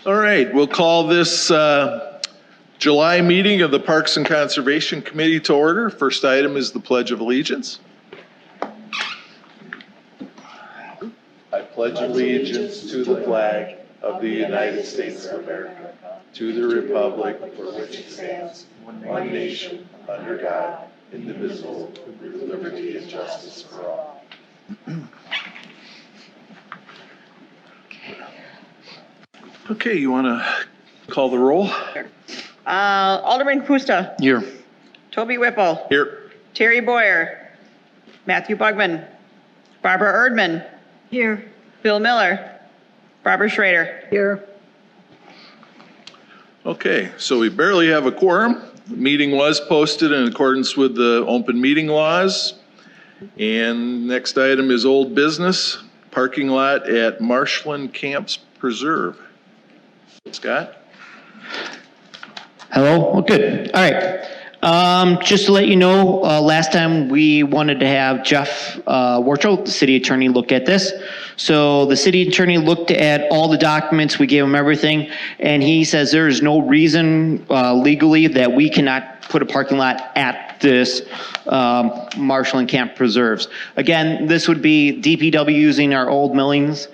All right, we'll call this July meeting of the Parks and Conservation Committee to order. First item is the Pledge of Allegiance. I pledge allegiance to the flag of the United States of America, to the republic for which it stands, one nation, under God, indivisible, with liberty and justice for all. Okay, you want to call the roll? Alderman Kusta. Here. Toby Whipple. Here. Terry Boyer. Matthew Bugman. Barbara Erdman. Here. Bill Miller. Barbara Schrader. Here. Okay, so we barely have a quorum. The meeting was posted in accordance with the open meeting laws. And next item is old business, parking lot at Marshland Camps Preserve. Scott? Hello? Oh, good. All right. Just to let you know, last time we wanted to have Jeff Warchel, the city attorney, look at this. So the city attorney looked at all the documents. We gave him everything. And he says there is no reason legally that we cannot put a parking lot at this Marshland Camp Preserves. Again, this would be DPW using our old millings.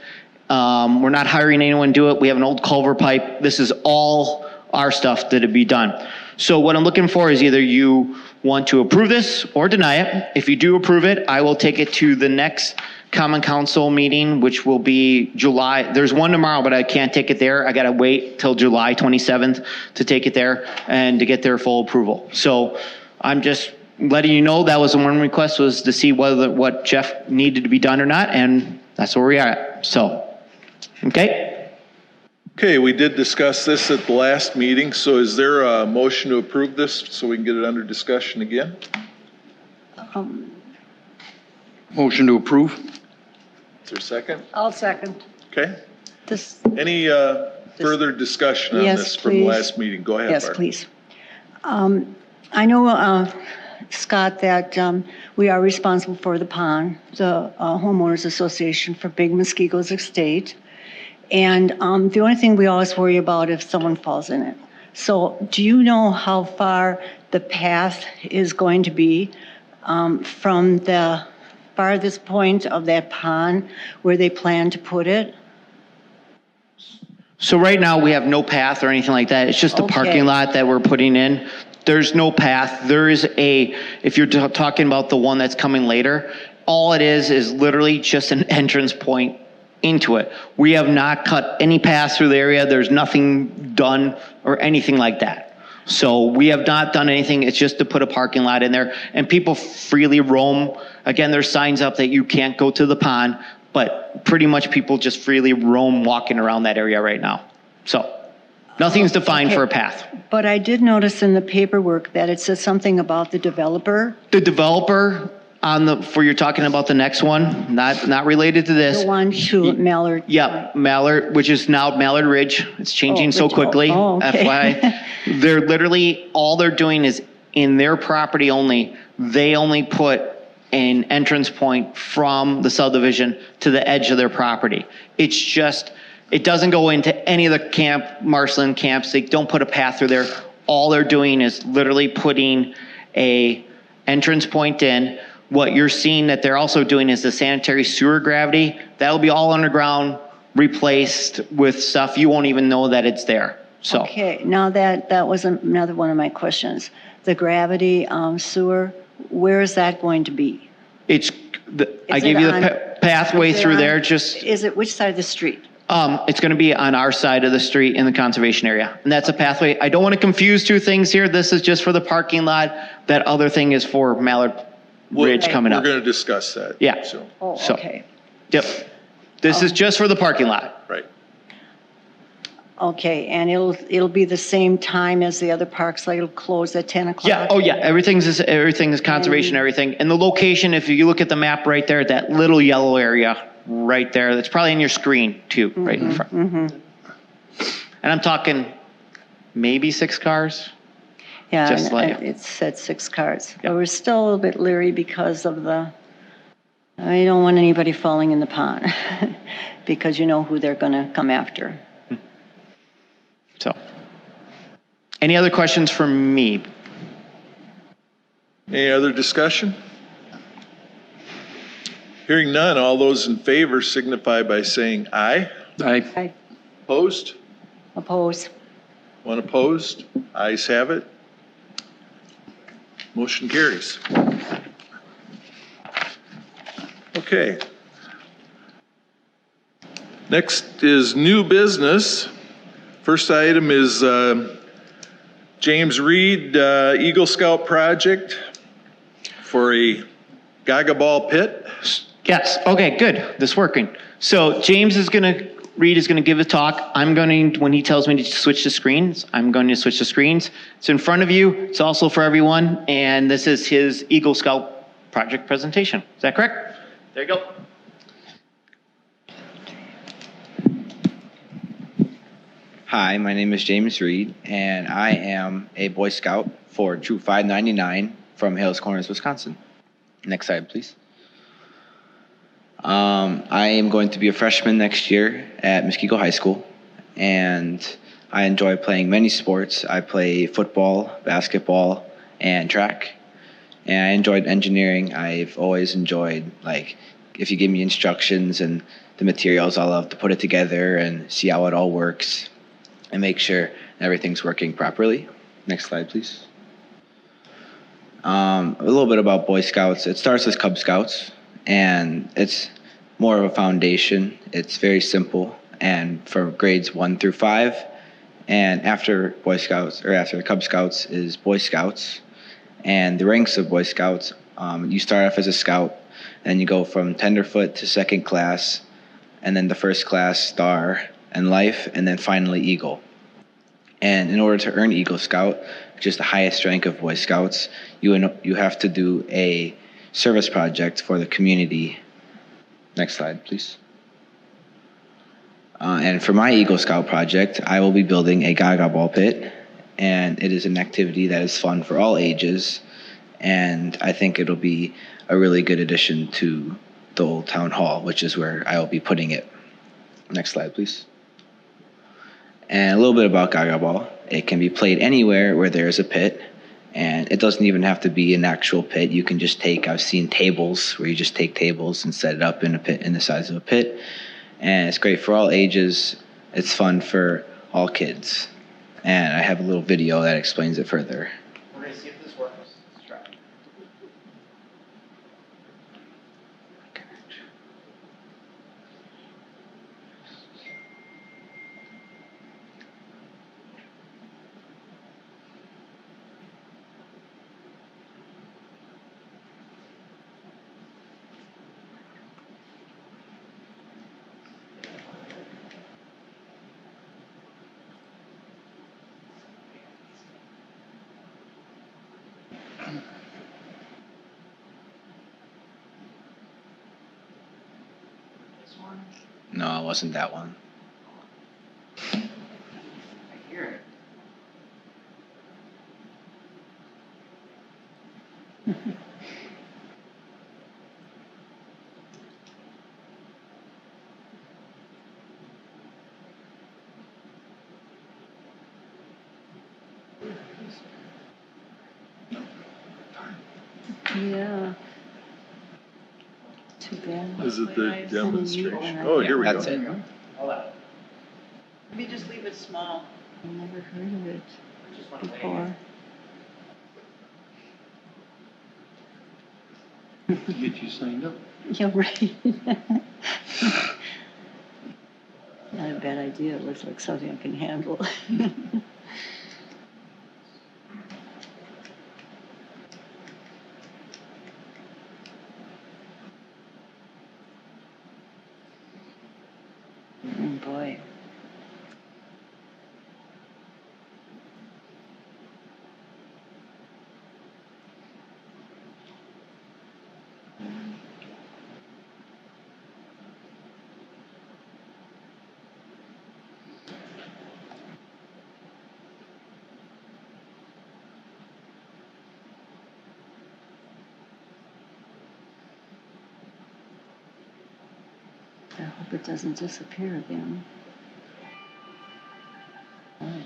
We're not hiring anyone to do it. We have an old culvert pipe. This is all our stuff that'd be done. So what I'm looking for is either you want to approve this or deny it. If you do approve it, I will take it to the next Common Council meeting, which will be July. There's one tomorrow, but I can't take it there. I got to wait till July 27th to take it there and to get their full approval. So I'm just letting you know that was the one request, was to see whether what Jeff needed to be done or not, and that's where we are at. So. Okay. Okay, we did discuss this at the last meeting, so is there a motion to approve this so we can get it under discussion again? Motion to approve. Is there a second? I'll second. Okay. This. Any further discussion on this from the last meeting? Go ahead, Yes, Barb. please. I know, Scott, that we are responsible for the pond, the homeowners association for Big Muskego's estate. And the only thing we always worry about if someone falls in it. So do you know how far the path is going to be from the farthest point of that pond where they plan to put it? So right now we have no path or anything like that. It's just a parking lot that we're putting in. There's no path. There is if you're talking about the one that's coming later, all it is literally just an entrance point into it. We have not cut any path through the area. There's nothing done or anything like that. So we have not done anything. It's just to put a parking lot in there and people freely roam. Again, there's signs up that you can't go to the pond, but pretty much people just freely roam walking around that area right now. So nothing's defined for a path. But I did notice in the paperwork that it says something about the developer. The developer you're talking about the next one, not related to this. The one to Mallard. Yep, Mallard, which is now Mallard Ridge. It's changing so quickly. Okay. FYI. They're literally, all they're doing is in their property only, they only put an entrance point from the subdivision to the edge of their property. It's just, it doesn't go into any of the Marshland camps. They don't put a path through there. All they're doing is literally putting a entrance point in. What you're seeing that they're also doing is the sanitary sewer gravity. That'll be all underground, replaced with stuff. You won't even know that it's there. So. Okay, now that was another one of my questions. The gravity sewer, where is that going to be? I gave you the pathway through there. Is it which side of the street? It's going to be on our side of the street in the conservation area. And that's a pathway. I don't want to confuse two things here. This is just for the parking lot. That other thing is for Mallard Ridge coming up. We're going to discuss that. Yeah. So. Okay. Yep. This is just for the parking lot. Right. Okay, and it'll be the same time as the other parks, like it'll close at 10 o'clock? Yeah, oh yeah, everything is conservation, everything. And the location, if you look at the map right there, that little yellow area right there, that's probably in your screen too, right in front. And I'm talking maybe 6 cars. Yeah, Just like it said 6 cars. Yeah. But we're still a little bit leery because of I don't want anybody falling in the pond because you know who they're going to come after. So, any other questions from me? Any other discussion? Hearing none, all those in favor signify by saying aye. Aye. Aye. Opposed? Oppose. One opposed? Ayes have it. Motion carries. Okay. Next is new business. First item is James Reed Eagle Scout project for a Gaga Ball pit. Yes, okay, good, this is working. So Reed is gonna give a talk. I'm going to, when he tells me to switch the screens, I'm going to switch the screens. It's in front of you, it's also for everyone, and this is his Eagle Scout project presentation. Is that correct? There you go. Hi, my name is James Reed, and I am a Boy Scout for Troop 599 from Hales Corners, Wisconsin. Next slide, please. I am going to be a freshman next year at Muskego High School, and I enjoy playing many sports. I play football, basketball, and track. And I enjoyed engineering. I've always enjoyed, like, if you give me instructions and the materials, I love to put it together and see how it all works and make sure everything's working properly. Next slide, please. A little bit about Boy Scouts. It starts as Cub Scouts, and it's more of a foundation. It's very simple, and for grades 1 through 5. And after Boy Scouts, or after Cub Scouts, is Boy Scouts. And the ranks of Boy Scouts, you start off as a scout, and you go from tenderfoot to second class, and then the first class, star, and life, and then finally Eagle. And in order to earn Eagle Scout, which is the highest rank of Boy Scouts, you have to do a service project for the community. Next slide, please. And for my Eagle Scout project, I will be building a Gaga Ball pit, and it is an activity that is fun for all ages, and I think it'll be a really good addition to the old town hall, which is where I will be putting it. Next slide, please. And a little bit about Gaga Ball. It can be played anywhere where there is a pit, and it doesn't even have to be an actual pit. You can just I've seen tables where you just take tables and set it up in a pit, in the size of a pit. And it's great for all ages. It's fun for all kids. And I have a little video that explains it further. We're gonna see if this works. Let's try. No, it wasn't that one. I hear it. Yeah. Too bad. Is it the demonstration? Oh, here we go. That's it. Hold on. Let me just leave it small. I've never heard of it Just want to before. Get you signed up. You're right. Not a bad idea. It looks like something I can handle. Oh, boy. I hope it doesn't disappear again. Kind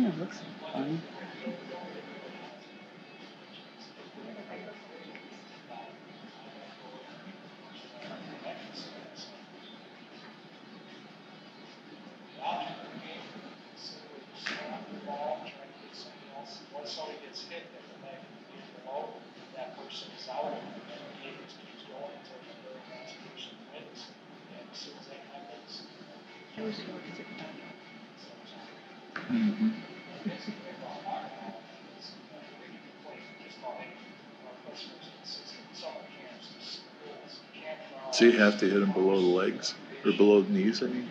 of looks fun. Once somebody gets hit, that the leg is below, that person is out, and the game just keeps going until the very last person wins. And as soon as that happens, So you have to hit them below the legs, or below the knees, I mean?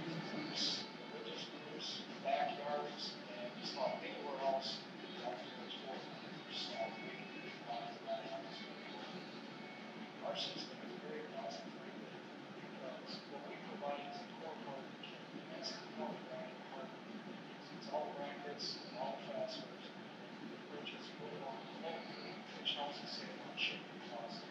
backyards, and just about anywhere else, our system is very concentrated because what we provide is a core part of the kit. That's the core brand part. It's all brackets and all fasteners. We purchase wood on the floor, which helps us save on shipping costs.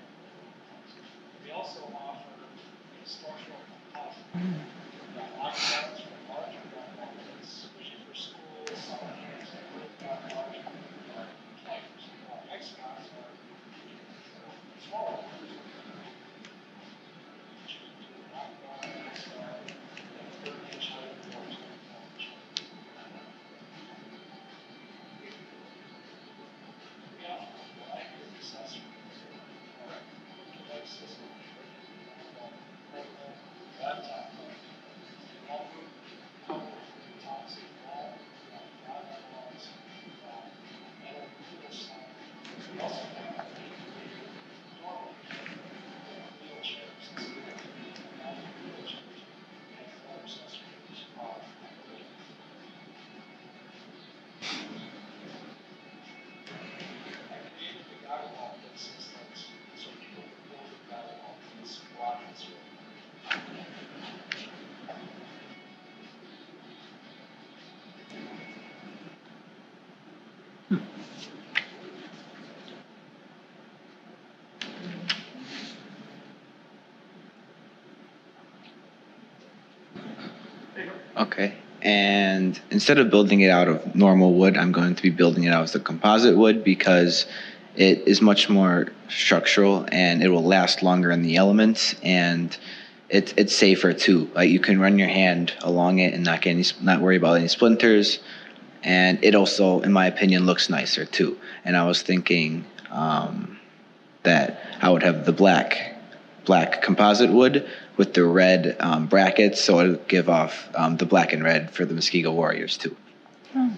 We also offer a structural composite. We've got lockdowns for larger brackets, especially for schools, summer camps, and we've got larger campers. Our X-Cots are smaller. Okay. And instead of building it out of normal wood, I'm going to be building it out of the composite wood because it is much more structural and it will last longer in the elements, and it's safer too. Like you can run your hand along it and not worry about any splinters. And it also, in my opinion, looks nicer too. And I was thinking that I would have the black composite wood with the red brackets, so it would give off the black and red for the Muskego Warriors too.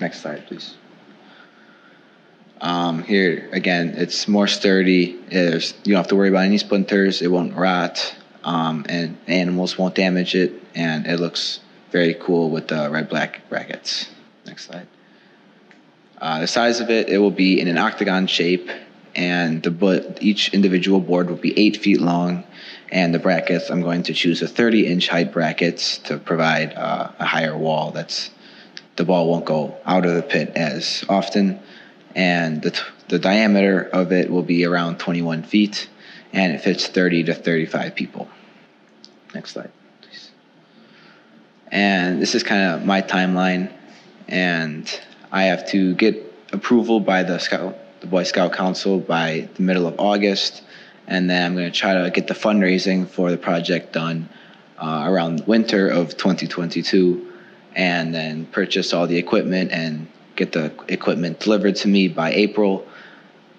Next slide, please. Here again, it's more sturdy. You don't have to worry about any splinters. It won't rot, and animals won't damage it. And it looks very cool with the red-black brackets. Next slide. The size of it will be in an octagon shape, and each individual board will be 8 feet long. And the brackets, I'm going to choose a 30-inch height brackets to provide a higher wall. The ball won't go out of the pit as often. And the diameter of it will be around 21 feet, and it fits 30 to 35 people. Next slide, please. And this is kind of my timeline, and I have to get approval by the Boy Scout Council by the middle of August, and then I'm going to try to get the fundraising for the project done around winter of 2022, and then purchase all the equipment and get the equipment delivered to me by April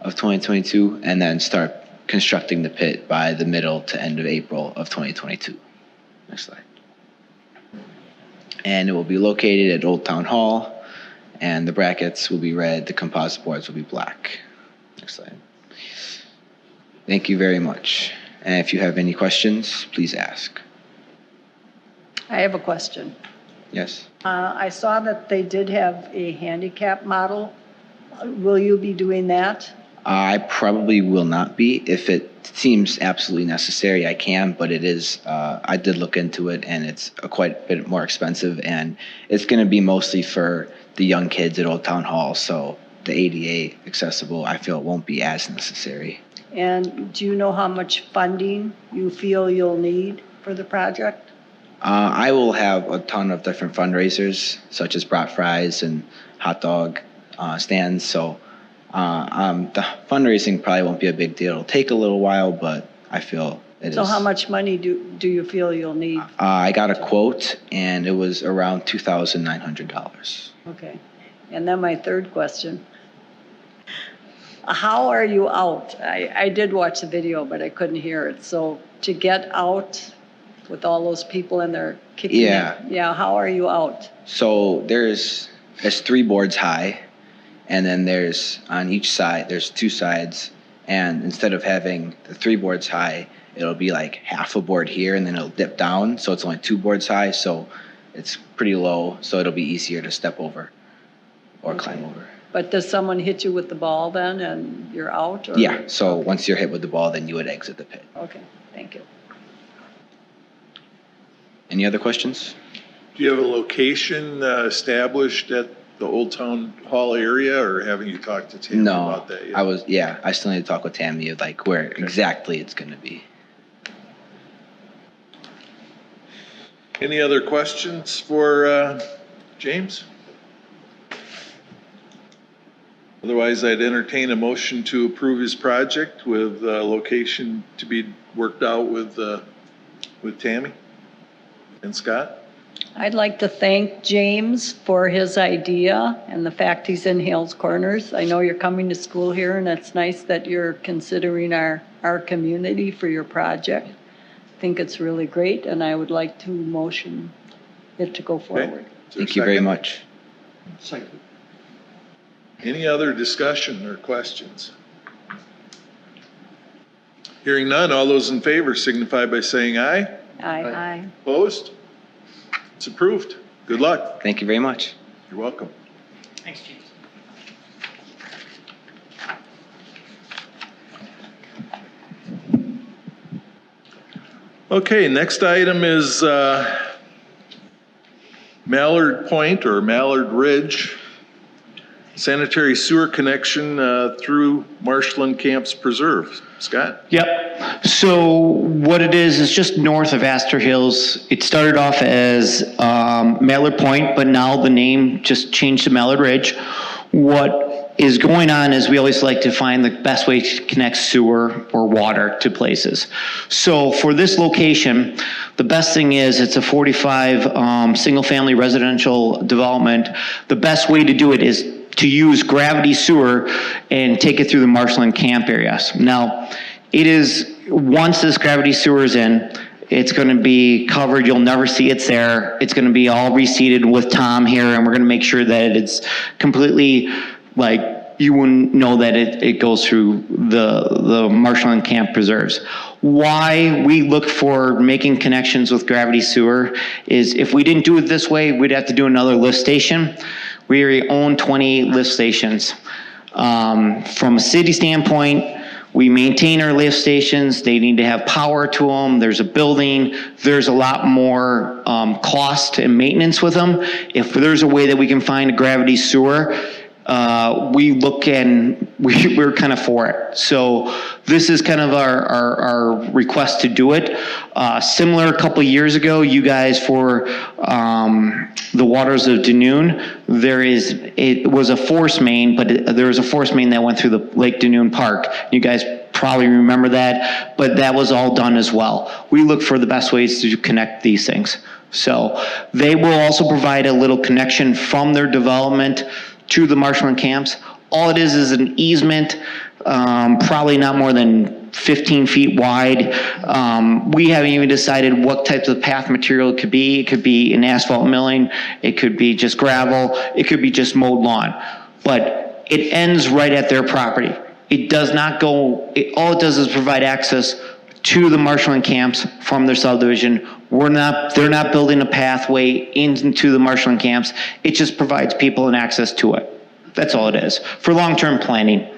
of 2022, and then start constructing the pit by the middle to end of April of 2022. Next slide. And it will be located at Old Town Hall, and the brackets will be red, the composite boards will be black. Next slide. Thank you very much. And if you have any questions, please ask. I have a question. Yes? I saw that they did have a handicap model. Will you be doing that? I probably will not be. If it seems absolutely necessary, I can, but it is, I did look into it, and it's quite a bit more expensive, and it's going to be mostly for the young kids at Old Town Hall, so the ADA accessible, I feel it won't be as necessary. And do you know how much funding you feel you'll need for the project? I will have a ton of different fundraisers, such as brat fries and hot dog stands. So the fundraising probably won't be a big deal. It'll take a little while, but I feel it is. So how much money do you feel you'll need? I got a quote, and it was around $2,900. Okay. And then my third question. How are you out? I did watch the video, but I couldn't hear it. So to get out with all those people in there kicking Yeah. it, yeah, how are you out? So there's 3 boards high, and then there's on each side there's 2 sides, and instead of having the 3 boards high, it'll be like half a board here, and then it'll dip down, so it's only 2 boards high, so it's pretty low, so it'll be easier to step over or climb over. But does someone hit you with the ball then and you're out? Or? Yeah, so once you're hit with the ball, then you would exit the pit. Okay, thank you. Any other questions? Do you have a location established at the Old Town Hall area, or haven't you talked to Tammy No, about that yet? I still need to talk with Tammy of like where exactly it's gonna be. Any other questions for James? Otherwise, I'd entertain a motion to approve his project with location to be worked out with Tammy and Scott. I'd like to thank James for his idea and the fact he's in Hales Corners. I know you're coming to school here, and it's nice that you're considering our community for your project. I think it's really great, and I would like to motion it to go Okay. forward. Is there a Thank you very second? much. Second. Any other discussion or questions? Hearing none, all those in favor signify by saying aye. Aye. Opposed? It's approved. Good luck. Thank you very much. You're welcome. Thanks, James. Okay, next item is Mallard Point or Mallard Ridge sanitary sewer connection through Marshland Camps Preserve. Scott? Yep. So what it is just north of Astor Hills. It started off as Mallard Point, but now the name just changed to Mallard Ridge. What is going on is we always like to find the best way to connect sewer or water to places. So for this location, the best thing is it's a 45 single-family residential development. The best way to do it is to use gravity sewer and take it through the Marshland camp areas. Now, it is, once this gravity sewer is in, it's going to be covered. You'll never see it's there. It's going to be all reseeded with Tom here, and we're going to make sure that it's completely, like, you wouldn't know that it goes through the Marshland Camp Preserves. Why we look for making connections with gravity sewer is if we didn't do it this way, we'd have to do another lift station. We already own 28 lift stations. From a city standpoint, we maintain our lift stations. They need to have power to them. There's a building. There's a lot more cost and maintenance with them. If there's a way that we can find a gravity sewer, we look and we're kind of for it. So this is kind of our request to do it. Similar a couple years ago, you guys for the waters of Dunoon, it was a force main, but there was a force main that went through the Lake Dunoon Park. You guys probably remember that, but that was all done as well. We look for the best ways to connect these things. So they will also provide a little connection from their development to the Marshland camps. All it is an easement, probably not more than 15 feet wide. We haven't even decided what types of path material it could be. It could be an asphalt milling. It could be just gravel. It could be just mowed lawn. But it ends right at their property. It does not go, all it does is provide access to the Marshland camps from their subdivision. They're not building a pathway into the Marshland camps. It just provides people an access to it. That's all it is for long-term planning.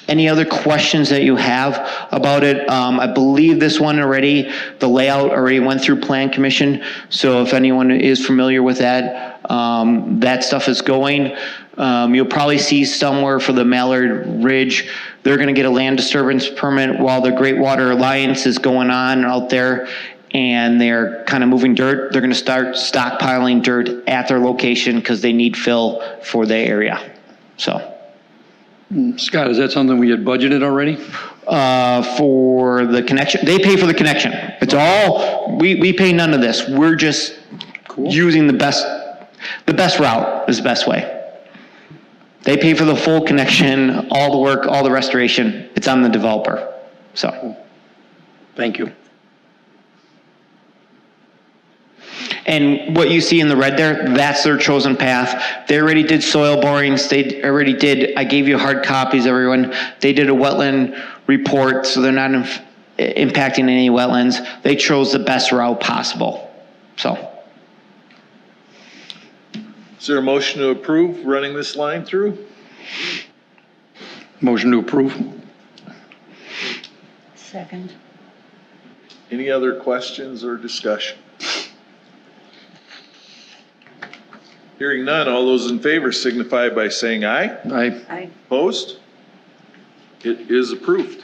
Any other questions that you have about it? I believe this one already, the layout already went through Plan Commission. So if anyone is familiar with that, that stuff is going. You'll probably see somewhere for the Mallard Ridge, they're going to get a land disturbance permit while the Great Water Alliance is going on out there. and they're kind of moving dirt. They're going to start stockpiling dirt at their location because they need fill for the area. So. Scott, is that something we had budgeted already? For the connection, they pay for the connection. It's all, we pay none of this. We're just using the best route is the best way. They pay for the full connection, all the work, all the restoration. It's on the developer. So. Thank you. And what you see in the red there, that's their chosen path. They already did soil borings. They already did, I gave you hard copies, everyone. They did a wetland report, so they're not impacting any wetlands. They chose the best route possible, so. Is there a motion to approve running this line through? Motion to approve. Second. Any other questions or discussion? Hearing none, all those in favor signify by saying aye. Aye. Opposed? It is approved.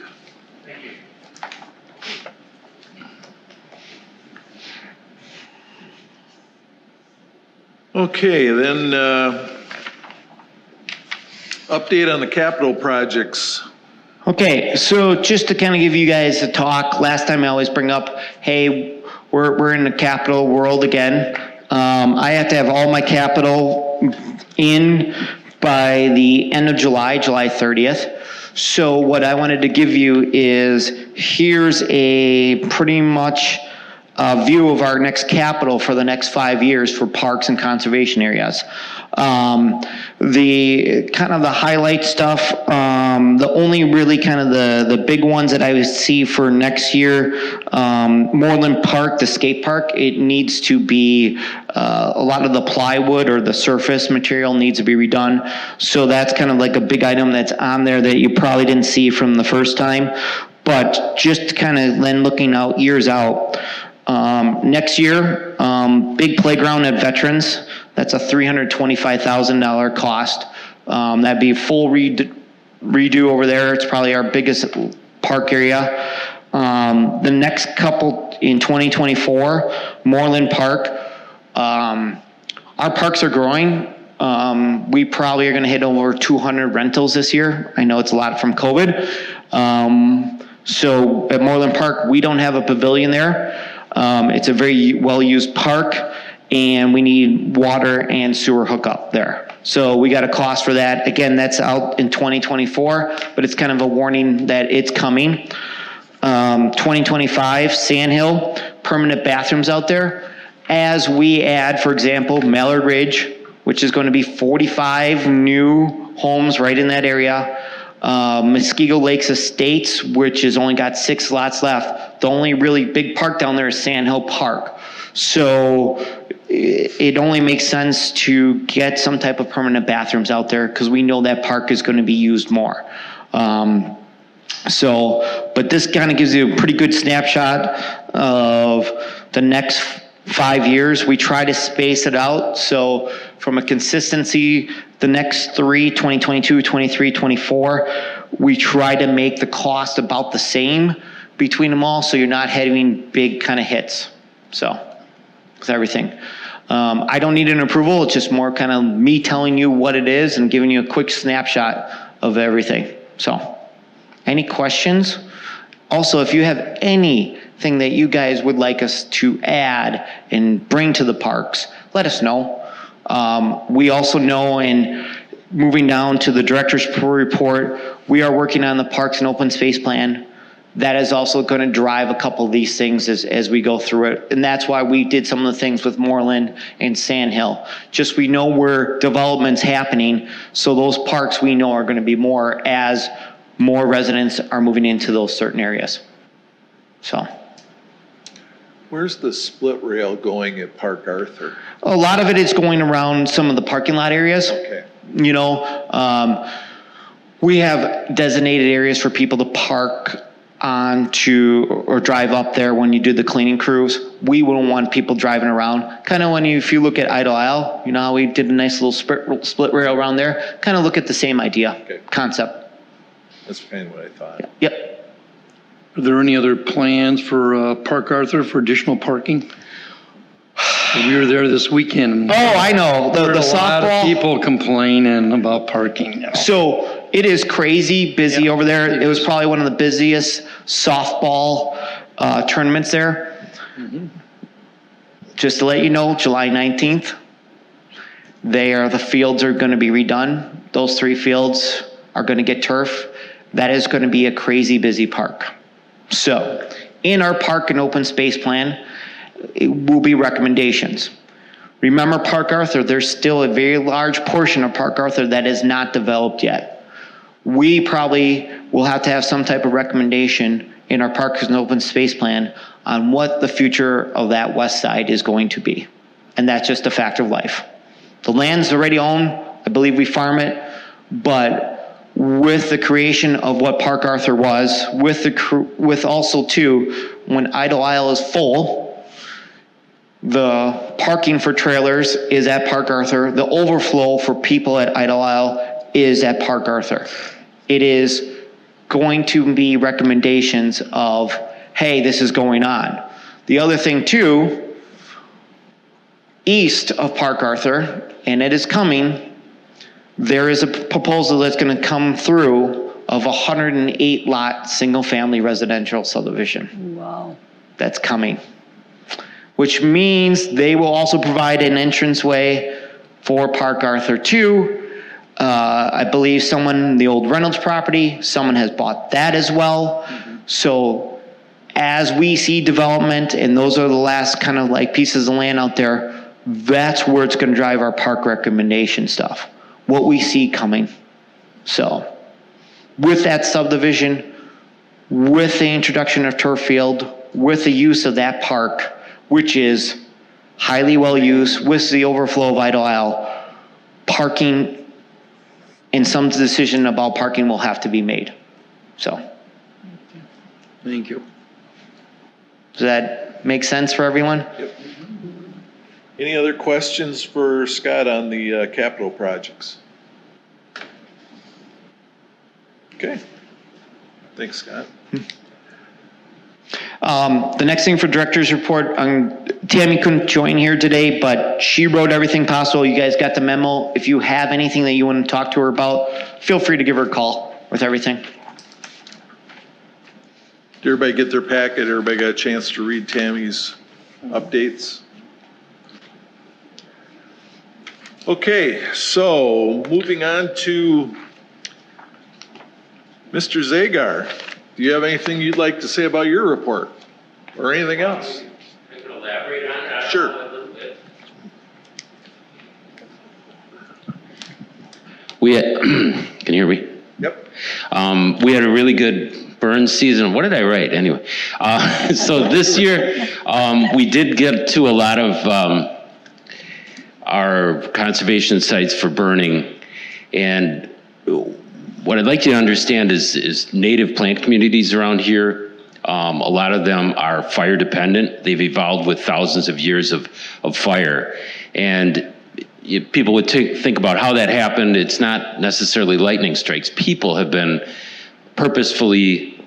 Okay, then update on the capital projects. Okay, so just to kind of give you guys a talk, last time I always bring up, hey, we're in the capital world again. I have to have all my capital in by the end of July 30th. So what I wanted to give you is, here's a pretty much view of our next capital for the next 5 years for parks and conservation areas. The kind of the highlight stuff, the only really kind of the big ones that I would see for next year, Moreland Park, the skate park, it needs to be, a lot of the plywood or the surface material needs to be redone. So that's kind of like a big item that's on there that you probably didn't see from the first time. But just kind of then looking out, years out, next year, big playground at Veterans, that's a $325,000 cost. That'd be full redo over there. It's probably our biggest park area. The next couple in 2024, Moreland Park. Our parks are growing. We probably are going to hit over 200 rentals this year. I know it's a lot from COVID. So at Moreland Park, we don't have a pavilion there. It's a very well-used park, and we need water and sewer hookup there. So we got a cost for that. Again, that's out in 2024, but it's kind of a warning that it's coming. 2025, Sandhill, permanent bathrooms out there. As we add, for example, Mallard Ridge, which is going to be 45 new homes right in that area. Muskego Lakes Estates, which has only got 6 lots left. The only really big park down there is Sandhill Park. So it only makes sense to get some type of permanent bathrooms out there because we know that park is going to be used more. But this kind of gives you a pretty good snapshot of the next 5 years. We try to space it out. So from a consistency, the next 3, 2022, 23, 24, we try to make the cost about the same between them all, so you're not having big kind of hits. So, with everything. I don't need an approval. It's just more kind of me telling you what it is and giving you a quick snapshot of everything. So, any questions? Also, if you have anything that you guys would like us to add and bring to the parks, let us know. We also know, in moving down to the director's report, we are working on the parks and open space plan. That is also going to drive a couple of these things as we go through it. And that's why we did some of the things with Moreland and Sandhill. Just we know where development's happening, so those parks we know are going to be more as more residents are moving into those certain areas. So. Where's the split rail going at Park Arthur? A lot of it is going around some of the parking lot areas. Okay. You know, we have designated areas for people to park onto or drive up there when you do the cleaning crews. We wouldn't want people driving around. Kind of if you look at Idle Isle, you know how we did a nice little split rail around there? Kind of look at the same idea, Okay. concept. That's kind of what I thought. Yep. Are there any other plans for Park Arthur for additional parking? We were there this weekend. Oh, I know, the Heard a lot of softball. people complaining about parking now. So it is crazy busy Yeah. over there. It was probably one of the busiest softball tournaments there. Just to let you know, July 19th, the fields are going to be redone. Those 3 fields are going to get turf. That is going to be a crazy busy park. So in our park and open space plan, it will be recommendations. Remember Park Arthur, there's still a very large portion of Park Arthur that is not developed yet. We probably will have to have some type of recommendation in our parks and open space plan on what the future of that west side is going to be. And that's just a fact of life. The land's already owned. I believe we farm it. But with the creation of what Park Arthur was, with also too, when Idle Isle is full, the parking for trailers is at Park Arthur. The overflow for people at Idle Isle is at Park Arthur. It is going to be recommendations of, hey, this is going on. The other thing too, east of Park Arthur, and it is coming, there is a proposal that's going to come through of a 108 lot single family residential subdivision. Wow. That's coming, which means they will also provide an entranceway for Park Arthur too. I believe the old Reynolds property, someone has bought that as well. So as we see development, and those are the last kind of like pieces of land out there, that's where it's going to drive our park recommendation stuff, what we see coming. So with that subdivision, with the introduction of turf field, with the use of that park, which is highly well used, with the overflow of Idle Isle, parking and some decision about parking will have to be made. So, Thank you. does that make sense for everyone? Any other questions for Scott on the capital projects? Okay. Thanks, Scott. The next thing for director's report, Tammy couldn't join here today, but she wrote everything possible. You guys got the memo. If you have anything that you want to talk to her about, feel free to give her a call with everything. Did everybody get their packet? Everybody got a chance to read Tammy's updates? Okay, so moving on to Mr. Zagar. Do you have anything you'd like to say about your report or anything else? I can elaborate on that. Sure. A little bit. We had, can you hear me? Yep. We had a really good burn season. What did I write anyway? So this year, we did get to a lot of our conservation sites for burning. And what I'd like you to understand is native plant communities around here, a lot of them are fire dependent. They've evolved with thousands of years of fire. And people would think about how that happened. It's not necessarily lightning strikes. People have been purposefully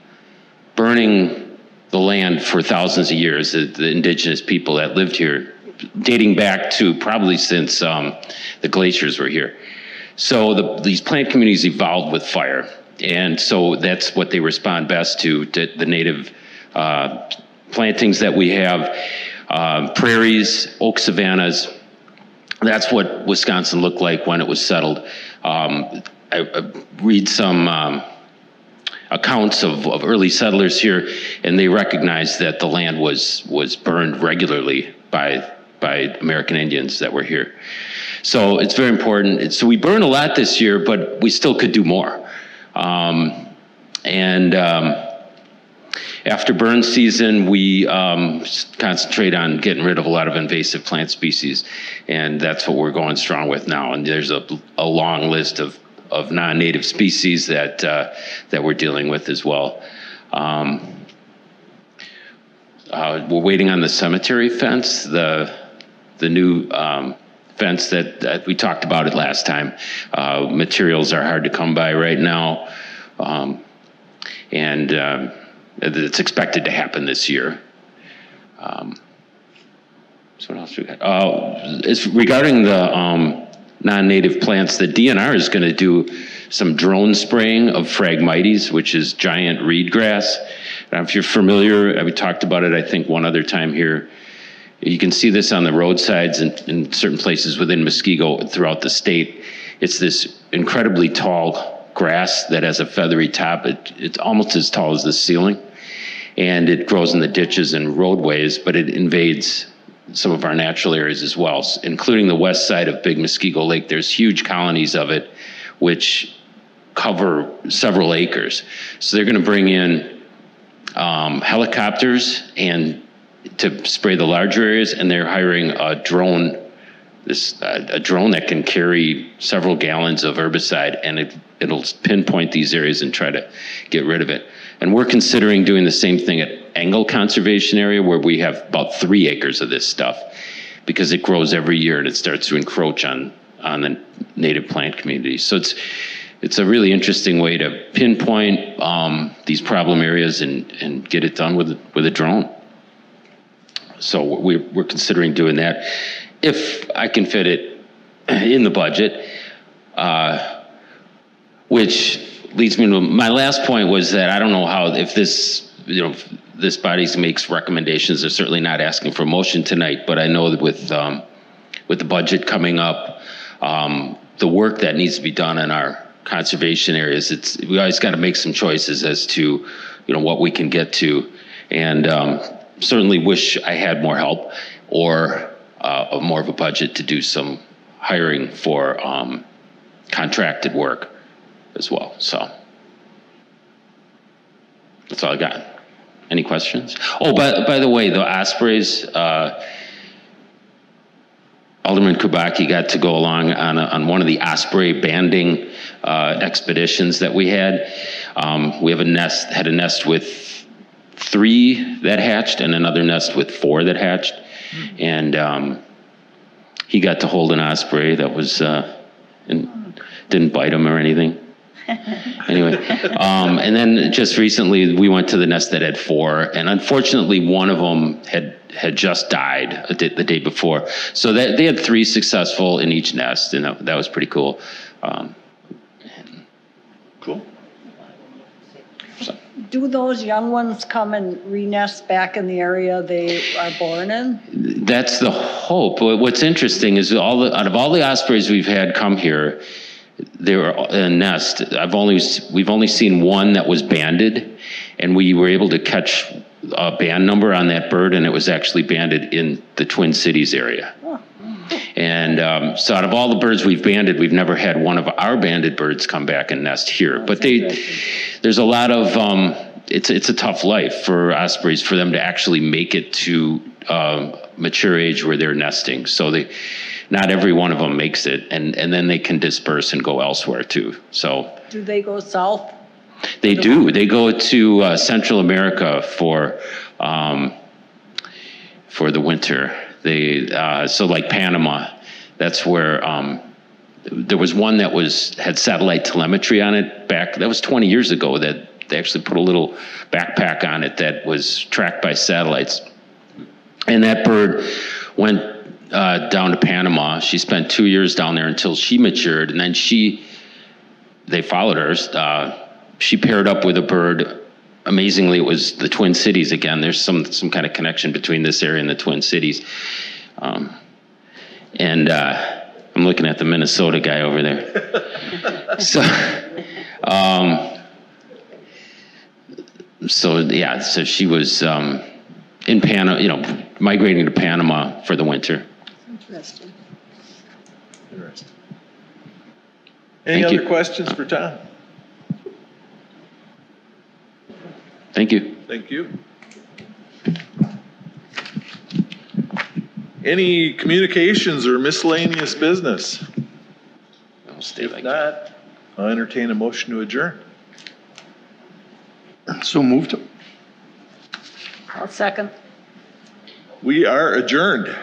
burning the land for thousands of years, the indigenous people that lived here, dating back to probably since the glaciers were here. So these plant communities evolved with fire. And so that's what they respond best to the native plantings that we have, prairies, oak savannas. That's what Wisconsin looked like when it was settled. I read some accounts of early settlers here, and they recognized that the land was burned regularly by American Indians that were here. So it's very important. So we burned a lot this year, but we still could do more. After burn season, we concentrate on getting rid of a lot of invasive plant species, and that's what we're going strong with now. And there's a long list of non-native species that we're dealing with as well. We're waiting on the cemetery fence, the new fence that we talked about it last time. Materials are hard to come by right now, and It's expected to happen this year. So what else we got? It's regarding the non-native plants. The DNR is going to do some drone spraying of Phragmites, which is giant reed grass. If you're familiar, we talked about it, I think, one other time here. You can see this on the roadsides and in certain places within Muskego throughout the state. It's this incredibly tall grass that has a feathery top. It's almost as tall as the ceiling. And it grows in the ditches and roadways, but it invades some of our natural areas as well, including the west side of Big Muskego Lake. There's huge colonies of it, which cover several acres. So they're going to bring in helicopters and to spray the larger areas, and they're hiring a drone, a drone that can carry several gallons of herbicide, and it'll pinpoint these areas and try to get rid of it. And we're considering doing the same thing at Engel Conservation Area, where we have about 3 acres of this stuff, because it grows every year and it starts to encroach on the native plant community. So it's a really interesting way to pinpoint these problem areas and get it done with a drone. So we're considering doing that if I can fit it in the budget, which leads me to my last point was that I don't know how, if this, this body makes recommendations. They're certainly not asking for a motion tonight, but I know that with the budget coming up, the work that needs to be done in our conservation areas, we always got to make some choices as to, what we can get to, and certainly wish I had more help or more of a budget to do some hiring for contracted work as well. So that's all I got. Any questions? Oh, by the way, the ospreys, Alderman Kubaki got to go along on one of the osprey banding expeditions that we had. We had a nest with 3 that hatched and another nest with 4 that hatched. And he got to hold an osprey that was, didn't bite him or anything. Anyway, and then just recently we went to the nest that had 4, and unfortunately one of them had just died the day before. So they had 3 successful in each nest, and that was pretty cool. Cool. So. Do those young ones come and re-nest back in the area they are born in? That's the hope. What's interesting is out of all the ospreys we've had come here, they were a nest. We've only seen one that was banded, and we were able to catch a band number on that bird, and it was actually banded in the Twin Cities area. And so out of all the birds we've banded, we've never had one of our banded birds come back and nest here. But there's a lot of, it's a tough life for ospreys, for them to actually make it to mature age where they're nesting. So not every one of them makes it, and then they can disperse and go elsewhere too. So Do they go south? They do. They go to Central America for the winter. So like Panama, that's where there was one that had satellite telemetry on it back. That was 20 years ago. That they actually put a little backpack on it that was tracked by satellites, and that bird went down to Panama. She spent 2 years down there until she matured, and then they followed her. She paired up with a bird. Amazingly, it was the Twin Cities again. There's some kind of connection between this area and the Twin Cities. And I'm looking at the Minnesota guy over there. So she was in Panama, migrating to Panama for the winter. Interesting. Any Thank other you. questions for Tom? Thank you. Thank you. Any communications or miscellaneous business? I'll stay If like not, I'll entertain a motion to adjourn. So moved. I'll second. We are adjourned.